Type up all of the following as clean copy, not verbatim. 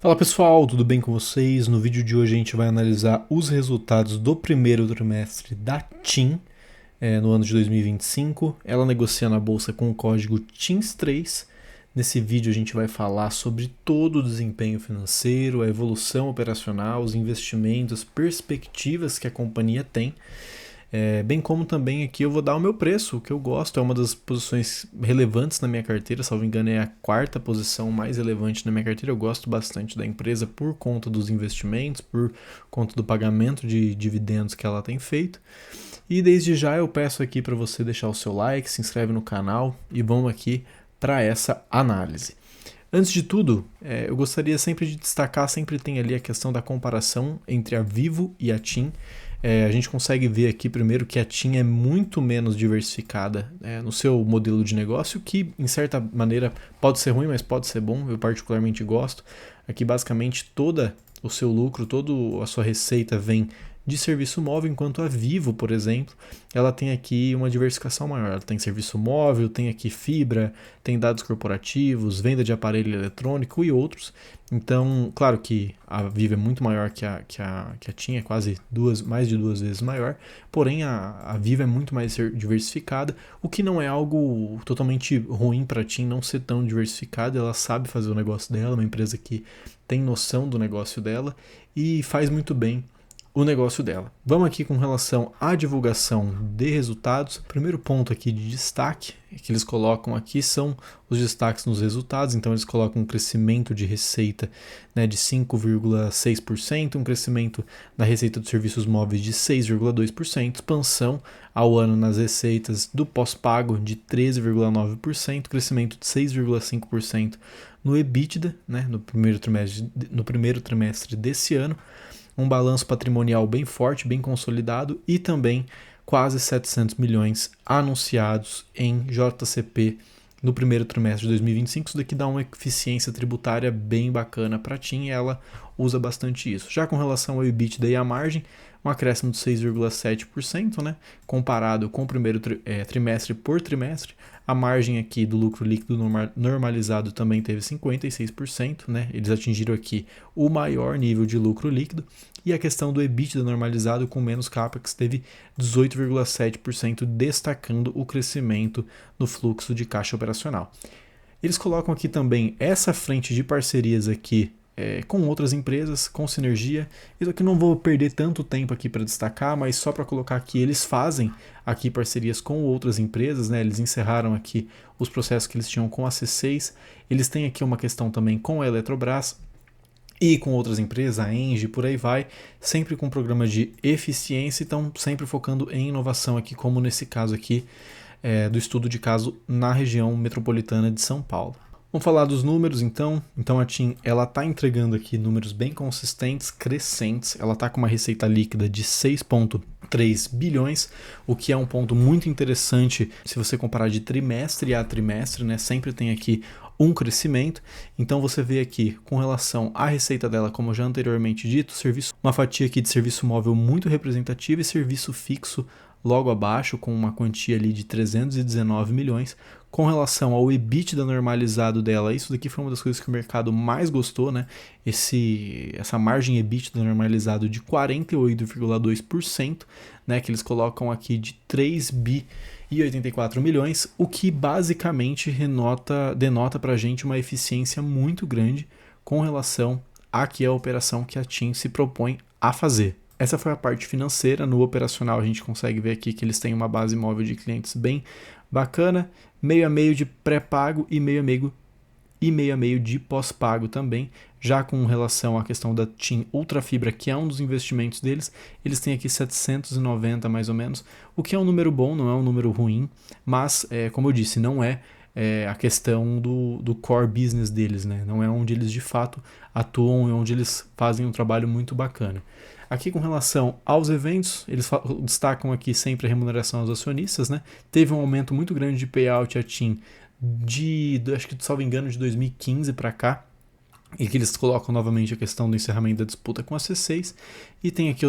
Fala pessoal, tudo bem com vocês? No vídeo de hoje a gente vai analisar os resultados do primeiro trimestre da TIM no ano de 2025. Ela negocia na bolsa com o código TIMS3. Nesse vídeo a gente vai falar sobre todo o desempenho financeiro, a evolução operacional, os investimentos, perspectivas que a companhia tem. Bem como também aqui eu vou dar o meu preço, o que eu gosto, é uma das posições relevantes na minha carteira, salvo engano é a quarta posição mais relevante na minha carteira. Eu gosto bastante da empresa por conta dos investimentos, por conta do pagamento de dividendos que ela tem feito. E desde já eu peço aqui para você deixar o seu like, se inscreve no canal e vamos aqui para essa análise. Antes de tudo, eu gostaria sempre de destacar, sempre tem ali a questão da comparação entre a Vivo e a TIM. A gente consegue ver aqui primeiro que a TIM é muito menos diversificada no seu modelo de negócio, que em certa maneira pode ser ruim, mas pode ser bom, eu particularmente gosto. Aqui basicamente todo o seu lucro, toda a sua receita vem de serviço móvel, enquanto a Vivo, por exemplo, ela tem aqui uma diversificação maior. Ela tem serviço móvel, tem aqui fibra, tem dados corporativos, venda de aparelho eletrônico e outros. Então, claro que a Vivo é muito maior que a TIM, é quase mais de duas vezes maior, porém a Vivo é muito mais diversificada, o que não é algo totalmente ruim para a TIM não ser tão diversificada. Ela sabe fazer o negócio dela, uma empresa que tem noção do negócio dela e faz muito bem o negócio dela. Vamos aqui com relação à divulgação de resultados. O primeiro ponto aqui de destaque que eles colocam aqui são os destaques nos resultados. Então eles colocam um crescimento de receita de 5,6%, um crescimento da receita dos serviços móveis de 6,2%, expansão ao ano nas receitas do pós-pago de 13,9%, crescimento de 6,5% no EBITDA, no primeiro trimestre desse ano, um balanço patrimonial bem forte, bem consolidado e também quase 700 milhões anunciados em JCP no primeiro trimestre de 2025. Isso daqui dá uma eficiência tributária bem bacana para a TIM e ela usa bastante isso. Já com relação ao EBITDA e à margem, um acréscimo de 6,7%, comparado com o primeiro trimestre por trimestre. A margem aqui do lucro líquido normalizado também teve 56%, Eles atingiram aqui o maior nível de lucro líquido. E a questão do EBITDA normalizado com menos capex teve 18,7%, destacando o crescimento no fluxo de caixa operacional. Eles colocam aqui também essa frente de parcerias aqui com outras empresas, com sinergia. Isso aqui não vou perder tanto tempo aqui para destacar, mas só para colocar que eles fazem aqui parcerias com outras empresas, Eles encerraram aqui os processos que eles tinham com a C6. Eles têm aqui uma questão também com a Eletrobras e com outras empresas, a Engie, por aí vai, sempre com programas de eficiência, então sempre focando em inovação aqui, como nesse caso aqui do estudo de caso na região metropolitana de São Paulo. Vamos falar dos números então. Então a TIM está entregando aqui números bem consistentes, crescentes. Ela está com uma receita líquida de 6,3 bilhões, o que é um ponto muito interessante se você comparar de trimestre a trimestre, Sempre tem aqui um crescimento. Então você vê aqui com relação à receita dela, como já anteriormente dito, uma fatia aqui de serviço móvel muito representativa e serviço fixo logo abaixo, com uma quantia ali de 319 milhões. Com relação ao EBITDA normalizado dela, isso daqui foi uma das coisas que o mercado mais gostou, Essa margem EBITDA normalizado de 48,2%, que eles colocam aqui de 3 bi e 84 milhões, o que basicamente denota para a gente uma eficiência muito grande com relação à operação que a TIM se propõe a fazer. Essa foi a parte financeira. No operacional a gente consegue ver aqui que eles têm uma base móvel de clientes bem bacana, meio a meio de pré-pago e meio a meio de pós-pago também. Já com relação à questão da TIM Ultra Fibra, que é um dos investimentos deles, eles têm aqui 790 mais ou menos, o que é um número bom, não é um número ruim, mas como eu disse, não é a questão do core business deles, Não é onde eles de fato atuam, é onde eles fazem um trabalho muito bacana. Aqui com relação aos eventos, eles destacam aqui sempre a remuneração aos acionistas, Teve um aumento muito grande de payout a TIM acho que salvo engano de 2015 para cá, e que eles colocam novamente a questão do encerramento da disputa com a C6 e tem aqui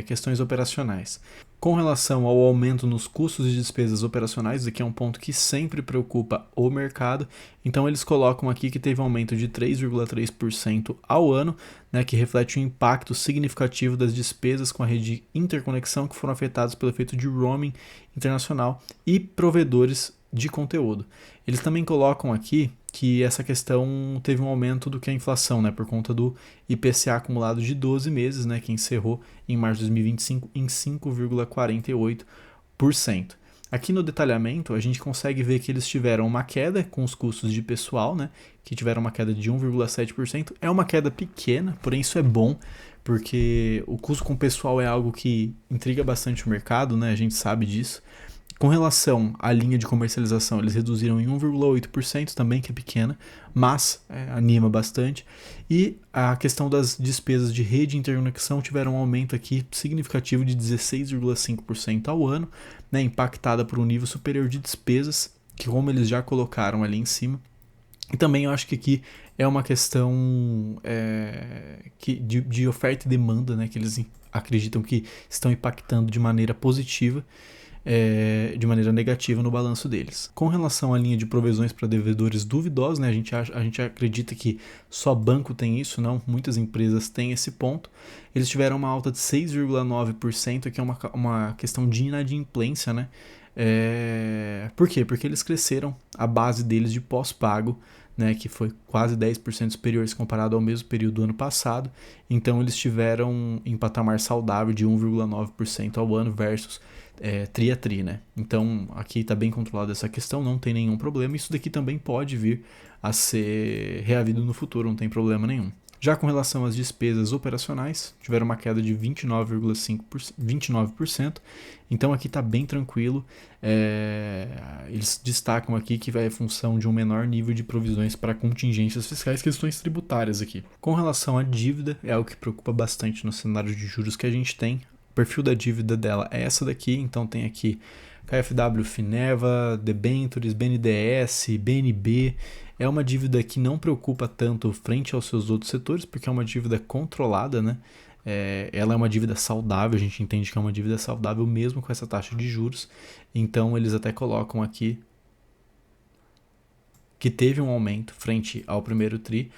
questões operacionais. Com relação ao aumento nos custos e despesas operacionais, aqui é um ponto que sempre preocupa o mercado, então eles colocam aqui que teve um aumento de 3,3% ao ano, né, que reflete um impacto significativo das despesas com a rede de interconexão que foram afetadas pelo efeito de roaming internacional e provedores de conteúdo. Eles também colocam aqui que essa questão teve um aumento do que a inflação, né, por conta do IPCA acumulado de 12 meses, né, que encerrou em março de 2025 em 5,48%. Aqui no detalhamento, a gente consegue ver que eles tiveram uma queda com os custos de pessoal, né, que tiveram uma queda de 1,7%. É uma queda pequena, porém isso é bom, porque o custo com pessoal é algo que intriga bastante o mercado, né, a gente sabe disso. Com relação à linha de comercialização, eles reduziram em 1,8% também, que é pequena, mas anima bastante. E a questão das despesas de rede e interconexão tiveram um aumento aqui significativo de 16,5% ao ano, né, impactada por um nível superior de despesas, que como eles já colocaram ali em cima. E também eu acho que aqui é uma questão de oferta e demanda, né, que eles acreditam que estão impactando de maneira positiva, de maneira negativa no balanço deles. Com relação à linha de provisões para devedores duvidosos, né, a gente acredita que só banco tem isso, não, muitas empresas têm esse ponto. Eles tiveram uma alta de 6,9%, que é uma questão de inadimplência, né? Por quê? Porque eles cresceram a base deles de pós-pago, né, que foi quase 10% superior se comparado ao mesmo período do ano passado. Então eles tiveram em patamar saudável de 1,9% ao ano versus tri a tri, né? Então aqui está bem controlada essa questão, não tem nenhum problema. Isso daqui também pode vir a ser reavido no futuro, não tem problema nenhum. Já com relação às despesas operacionais, tiveram uma queda de 29%, então aqui está bem tranquilo. Eles destacam aqui que vai em função de um menor nível de provisões para contingências fiscais, questões tributárias aqui. Com relação à dívida, é algo que preocupa bastante no cenário de juros que a gente tem. O perfil da dívida dela é essa daqui, então tem aqui KfW, Fineva, debentures, BNDES, BNB. É uma dívida que não preocupa tanto frente aos seus outros setores, porque é uma dívida controlada, né? Ela é uma dívida saudável, a gente entende que é uma dívida saudável mesmo com essa taxa de juros. Então eles até colocam aqui que teve um aumento frente ao primeiro TRI,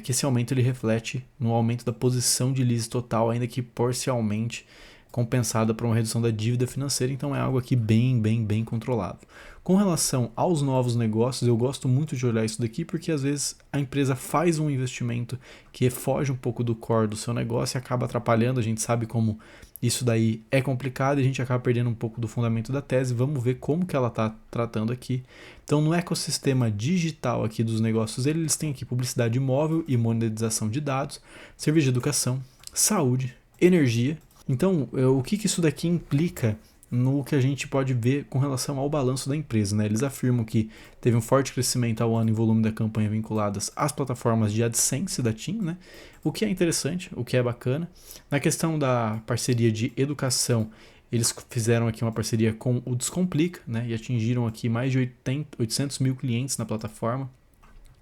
que esse aumento ele reflete no aumento da posição de lease total, ainda que parcialmente compensada por uma redução da dívida financeira, então é algo aqui bem controlado. Com relação aos novos negócios, eu gosto muito de olhar isso daqui porque às vezes a empresa faz um investimento que foge um pouco do core do seu negócio e acaba atrapalhando, a gente sabe como isso daí é complicado e a gente acaba perdendo um pouco do fundamento da tese. Vamos ver como que ela está tratando aqui. Então no ecossistema digital aqui dos negócios, eles têm aqui publicidade móvel e monetização de dados, serviço de educação, saúde, energia. Então, o que isso daqui implica no que a gente pode ver com relação ao balanço da empresa, né? Eles afirmam que teve um forte crescimento ao ano em volume da campanha vinculadas às plataformas de AdSense da TIM, né? O que é interessante, o que é bacana. Na questão da parceria de educação, eles fizeram aqui uma parceria com o Descomplica, né? E atingiram aqui mais de 800 mil clientes na plataforma.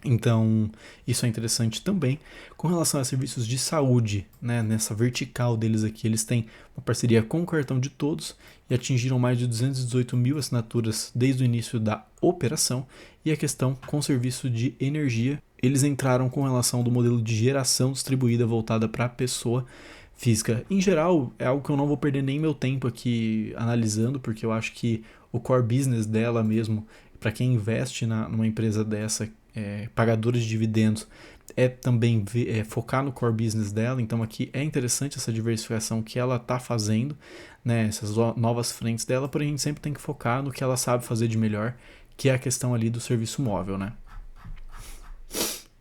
Então, isso é interessante também. Com relação a serviços de saúde, né, nessa vertical deles aqui, eles têm uma parceria com o Cartão de Todos e atingiram mais de 218 mil assinaturas desde o início da operação. E a questão com o serviço de energia, eles entraram com relação do modelo de geração distribuída voltada para a pessoa física. Em geral, é algo que eu não vou perder nem meu tempo aqui analisando, porque eu acho que o core business dela mesmo, para quem investe numa empresa dessa, pagadores de dividendos, é também focar no core business dela. Então aqui é interessante essa diversificação que ela está fazendo, né, essas novas frentes dela, porém a gente sempre tem que focar no que ela sabe fazer de melhor, que é a questão ali do serviço móvel, né?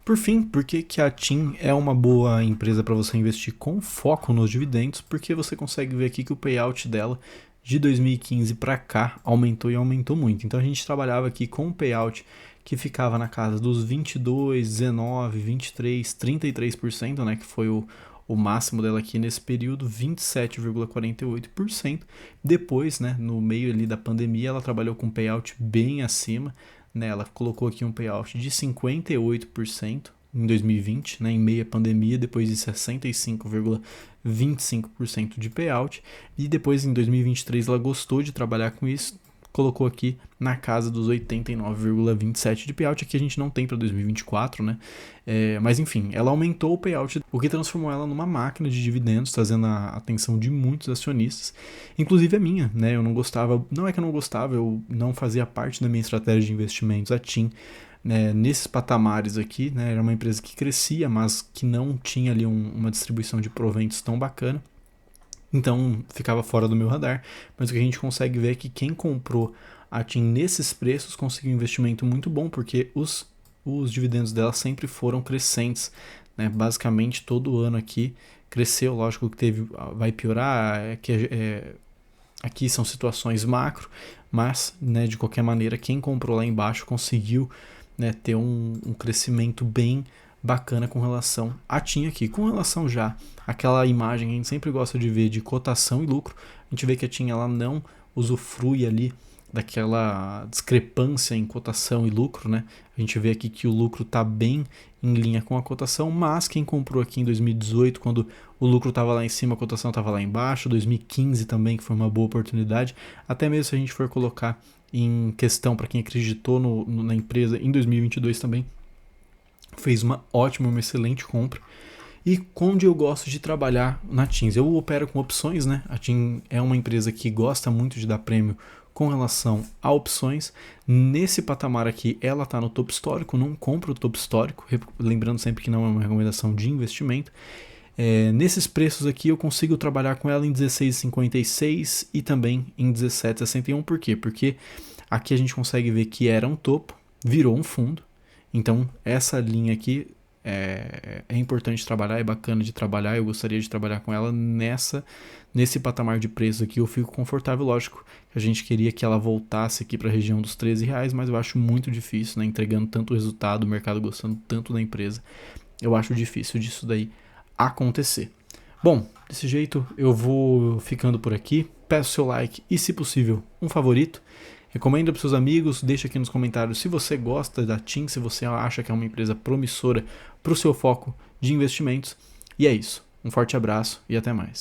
Por fim, por que a TIM é uma boa empresa para você investir com foco nos dividendos? Porque você consegue ver aqui que o payout dela de 2015 para cá aumentou e aumentou muito. Então a gente trabalhava aqui com um payout que ficava na casa dos 22, 19, 23, 33%, né, que foi o máximo dela aqui nesse período, 27,48%. Depois, né, no meio ali da pandemia, ela trabalhou com um payout bem acima, né, ela colocou aqui um payout de 58%, em 2020, né, em meio à pandemia, depois de 65,25% de payout, e depois em 2023 ela gostou de trabalhar com isso, colocou aqui na casa dos 89,27% de payout. Aqui a gente não tem para 2024, né? Mas enfim, ela aumentou o payout, o que transformou ela numa máquina de dividendos, trazendo a atenção de muitos acionistas, inclusive a minha, né? Eu não gostava, não é que eu não gostava, eu não fazia parte da minha estratégia de investimentos, a TIM. Nesses patamares aqui, né, era uma empresa que crescia, mas que não tinha ali uma distribuição de proventos tão bacana. Então ficava fora do meu radar, mas o que a gente consegue ver é que quem comprou a TIM nesses preços conseguiu um investimento muito bom, porque os dividendos dela sempre foram crescentes, né? Basicamente todo ano aqui cresceu, lógico que vai piorar, aqui são situações macro, mas, né, de qualquer maneira quem comprou lá embaixo conseguiu, né, ter um crescimento bem bacana com relação a TIM aqui. Com relação já àquela imagem que a gente sempre gosta de ver de cotação e lucro, a gente vê que a TIM ela não usufrui ali daquela discrepância em cotação e lucro, né? A gente vê aqui que o lucro está bem em linha com a cotação, mas quem comprou aqui em 2018, quando o lucro estava lá em cima, a cotação estava lá embaixo, 2015 também, que foi uma boa oportunidade, até mesmo se a gente for colocar em questão para quem acreditou na empresa em 2022 também, fez uma excelente compra. E onde eu gosto de trabalhar na TIMS? Eu opero com opções, né? A TIM é uma empresa que gosta muito de dar prêmio com relação a opções. Nesse patamar aqui, ela está no topo histórico, não compro o topo histórico, lembrando sempre que não é uma recomendação de investimento. Nesses preços aqui eu consigo trabalhar com ela em 16,56 e também em 17,61. Por quê? Porque aqui a gente consegue ver que era um topo, virou um fundo. Então essa linha aqui é importante trabalhar, é bacana de trabalhar, eu gostaria de trabalhar com ela nesse patamar de preço aqui, eu fico confortável, lógico, a gente queria que ela voltasse aqui para a região dos R$13, mas eu acho muito difícil, né, entregando tanto resultado, o mercado gostando tanto da empresa, eu acho difícil disso daí acontecer. Bom, desse jeito eu vou ficando por aqui, peço seu like e, se possível, um favorito. Recomenda para seus amigos, deixa aqui nos comentários se você gosta da TIM, se você acha que é uma empresa promissora para o seu foco de investimentos. E é isso. Um forte abraço e até mais.